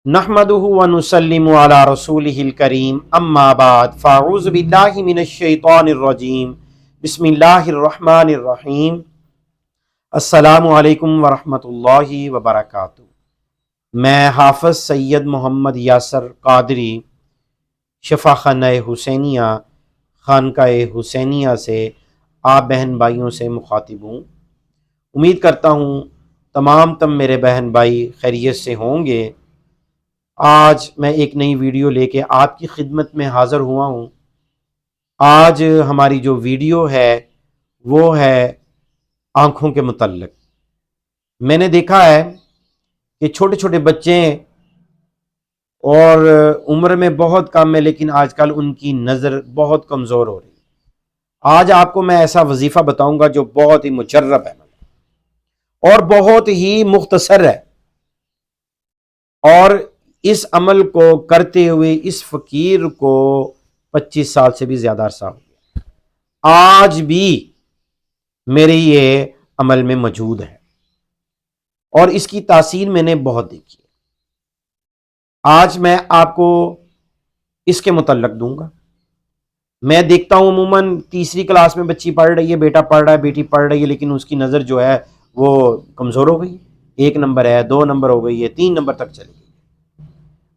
نحمدہ و نسلم علی رسولہ الکریم اما بعد فاعوذ باللہ من الشیطان الرجیم بسم اللہ الرحمن الرحیم السلام علیکم ورحمۃ اللہ وبرکاتہ۔ میں حافظ سید محمد یاسر قادری شفا خانہ حسینیہ خانقاہ حسینیہ سے آپ بہن بھائیوں سے مخاطب ہوں۔ امید کرتا ہوں تمام میرے بہن بھائی خیریت سے ہوں گے۔ آج میں ایک نئی ویڈیو لے کے آپ کی خدمت میں حاضر ہوا ہوں۔ آج ہماری جو ویڈیو ہے وہ ہے آنکھوں کے متعلق۔ میں نے دیکھا ہے کہ چھوٹے چھوٹے بچے اور عمر میں بہت کم ہے، لیکن آج کل ان کی نظر بہت کمزور ہو رہی ہے۔ آج آپ کو میں ایسا وظیفہ بتاؤں گا جو بہت ہی مجرب ہے اور بہت ہی مختصر ہے، اور اس عمل کو کرتے ہوئے اس فقیر کو 25 سال سے بھی زیادہ عرصہ ہو گیا۔ آج بھی میرے یہ عمل میں موجود ہے اور اس کی تاثیر میں نے بہت دیکھی ہے۔ آج میں آپ کو اس کے متعلق دوں گا۔ میں دیکھتا ہوں عموماً تیسری کلاس میں بچی پڑھ رہی ہے، بیٹا پڑھ رہا ہے، بیٹی پڑھ رہی ہے، لیکن اس کی نظر جو ہے وہ کمزور ہو گئی ہے۔ 1 نمبر ہے، 2 نمبر ہو گئی ہے، 3 نمبر تک چلی گئی۔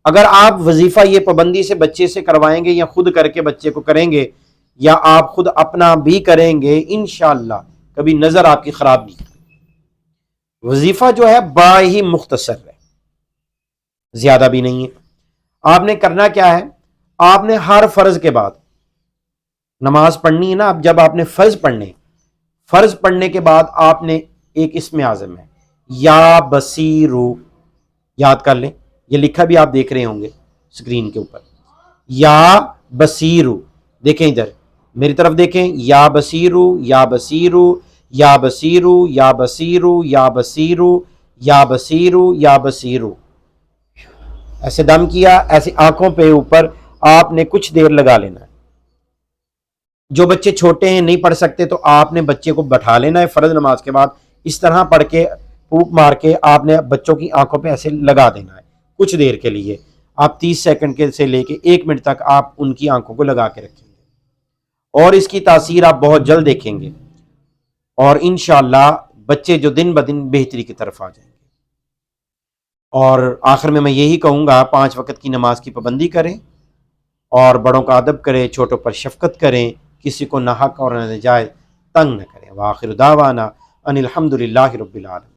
اگر آپ وظیفہ یہ پابندی سے بچے سے کروائیں گے یا خود کر کے بچے کو کریں گے یا آپ خود اپنا بھی کریں گے، انشاءاللہ کبھی نظر آپ کی خراب نہیں ہوگی۔ وظیفہ جو ہے بڑا ہی مختصر ہے، زیادہ بھی نہیں ہے۔ آپ نے کرنا کیا ہے، آپ نے ہر فرض کے بعد نماز پڑھنی ہے نا۔ اب جب آپ نے فرض پڑھنے کے بعد آپ نے ایک اسم اعظم ہے یا بصیرو، یاد کر لیں، یہ لکھا بھی آپ دیکھ رہے ہوں گے اسکرین کے اوپر، یا بصیرو۔ دیکھیں ادھر میری طرف دیکھیں، یا بصیرو یا بصیرو یا بصیرو یا بصیرو یا بصیرو یا بصیرو یا بصیرو۔ ایسے دم کیا، ایسے آنکھوں پہ اوپر آپ نے کچھ دیر لگا لینا ہے۔ جو بچے چھوٹے ہیں نہیں پڑھ سکتے تو آپ نے بچے کو بٹھا لینا ہے فرض نماز کے بعد، اس طرح پڑھ کے پھونک مار کے آپ نے بچوں کی آنکھوں پہ ایسے لگا دینا ہے کچھ دیر کے لیے۔ آپ 30 سیکنڈ کے سے لے کے 1 منٹ تک آپ ان کی آنکھوں کو لگا کے رکھیں گے، اور اس کی تاثیر آپ بہت جلد دیکھیں گے، اور انشاءاللہ بچے جو دن بدن بہتری کی طرف آ جائیں گے۔ اور آخر میں یہی کہوں گا، 5 وقت کی نماز کی پابندی کریں اور بڑوں کا ادب کریں، چھوٹوں پر شفقت کریں، کسی کو ناحق اور ناجائز تنگ نہ کریں۔ وآخر دعوانا ان الحمد للہ رب العالمین۔